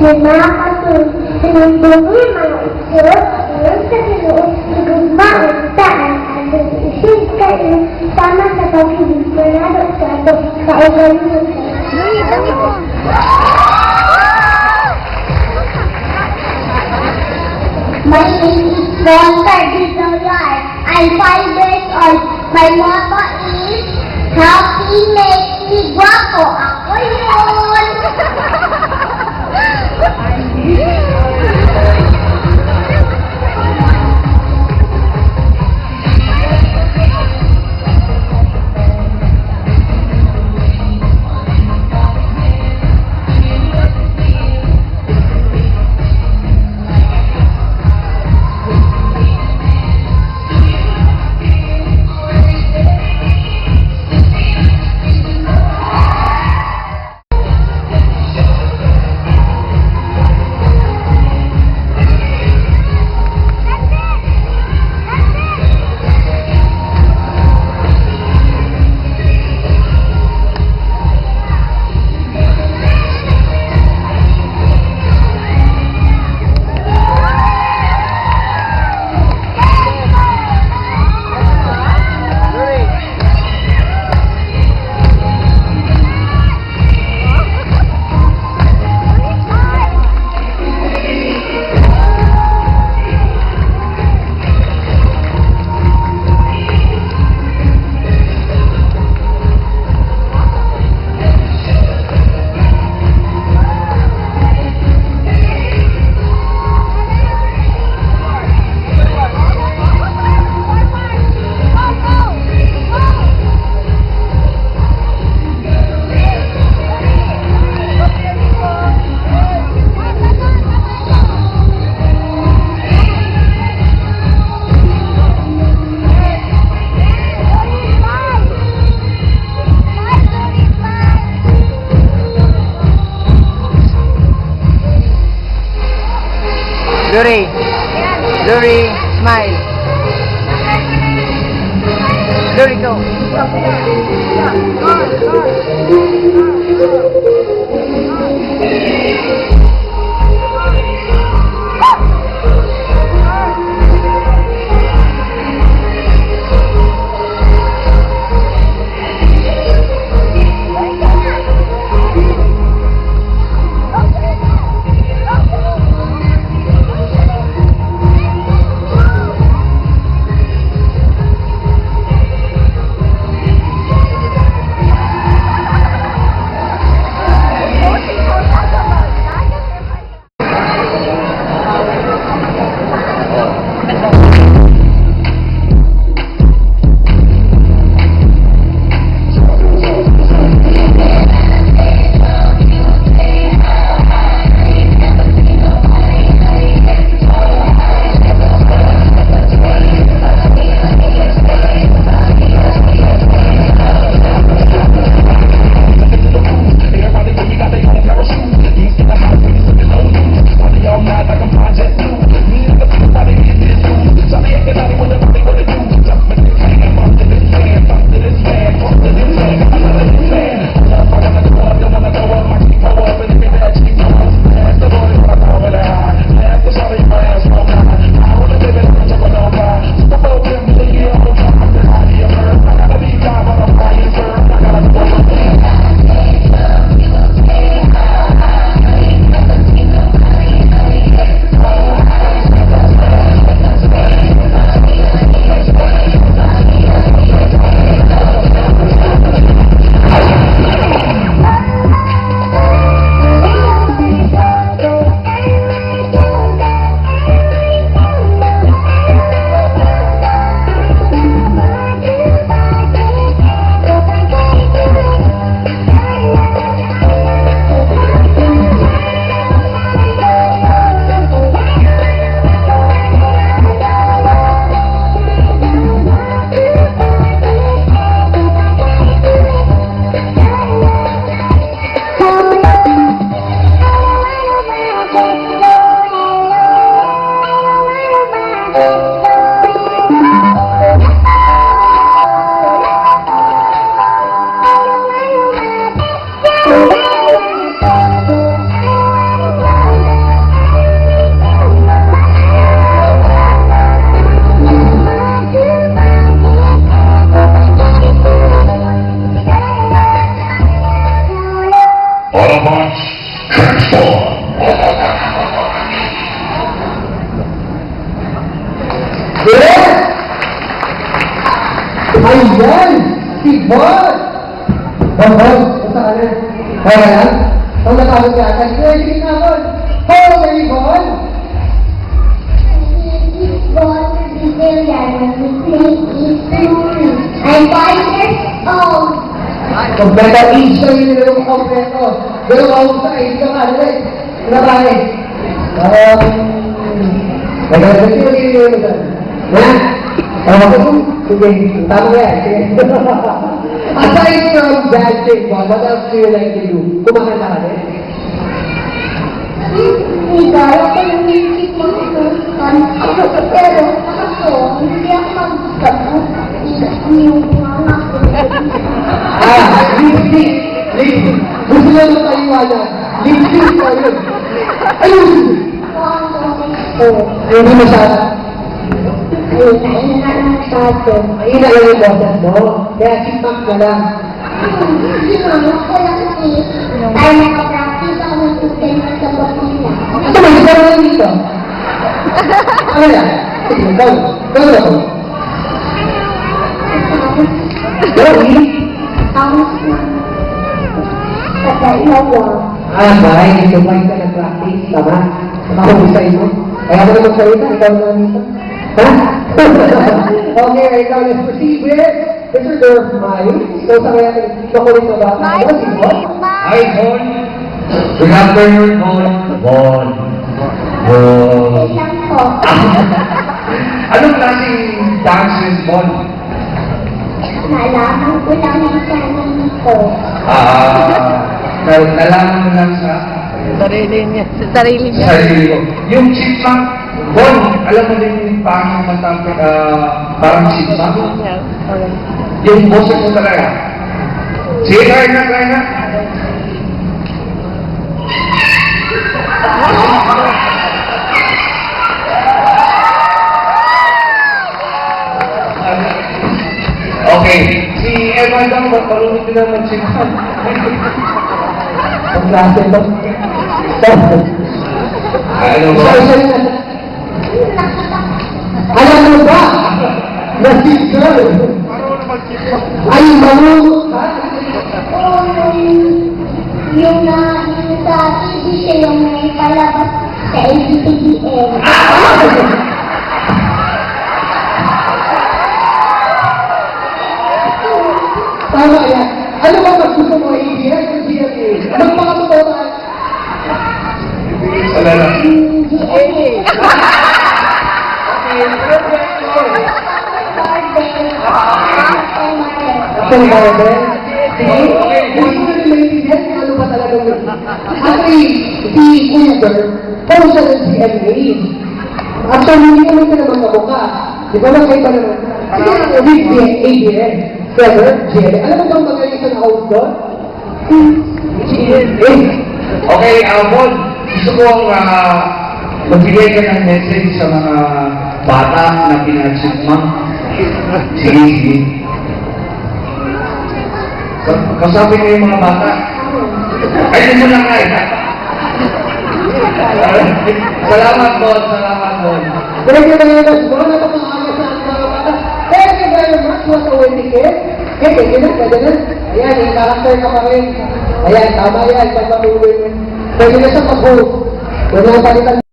Yung mga kasunod-sunod mga isyo, ngayon sa Ginoo, igugma ang taan, ang isip kayo, tama sa pag-ibig manalo sa ito, kaugalingan kayo. My name is Walter Dizoyar. I'm 5 years old. My motto is, happy makes me guwapo. Ako yun! Luri, smile. Luri, go. Ayan! Si Bon! Bon, basta ka na. Kaya ka lang? Ang natawag ka ata. Sige na, Bon! Ho, kay Bon! I'm 5 years old. Kompleto, age na yun yung kompleto. Pero kung sa age ka nga, dali. Nabahe. Nagagalit yung yun yun. Yan. Sige, tama yan. Aside from dancing, what else do you like to do? Kumakanta ka din? Igaya ko yung music mo pero ako, hindi ako magkabot yung mga Lipstick. Lipstick. Gusto nyo na paliwanag. Lipstick pa yun. Ayun! Hindi masyado. Ayun na lang yung boses mo. Kaya sipak ka lang. Ay, nakapractice ako ng tutay na sa bakila. Ito may isa lang dito. Ano yan? Sige, go. Go. Lori? Bahay, ito ba yung nag-practice? Tama? Nakahusay mo? Kaya mo naman salita, ikaw naman dito. Ha? Okay, ikaw, let's proceed with Mr. Dorfmay. So, sa kaya, nakulit na ba? Ano si Bon? Hi, Bon. Good afternoon, Bon. Bon. Bon. Anong klaseng dances, Bon? Nalaman ko lang yung channel nito. Nalaman mo lang sa Sarili niya. Sarili niya. sarili ko. Yung chipmunk, Bon, alam mo din paano matapit, parang chipmunk? Yung boses mo talaga. Sige, try na. Okay, si Evan lang, marunong din naman chipmunk. Ang klase mo? Ano ba? Alam mo ba? Na si girl ay marunong ha? Yung sa TV siya yung may palabas sa ABS-CBN. Tama yan. Ano ba mas gusto mo? ABS o GMA? Magpakatotoo tayo. Wala lang. Actually, Maribel, gusto na nila maintindihan kung ano ba talaga yun. Actually, si Uber, parang siya ng CMA. Actually, hindi naman ka naman kamukha. Di ba magkaiba naman? With the ABS, Trevor, GMA. Alam mo bang magaling sa na-host doon? GMA. Okay, Bon, gusto kong magbigay ka ng message sa mga bata na pinachipmunk. Sige. Kausapin mo yung mga bata. Ay, mo lang kayo. Salamat, Bon. Thank you very much, Bon. Napapakaga sa ating mga bata. Thank you very much, mga kawintikit. Thank you na. Ayan, yung character ka pa rin. Ayan, tama yan. Pagpatuloy mo. Pwede na siya pag-host. Pwede na palitan.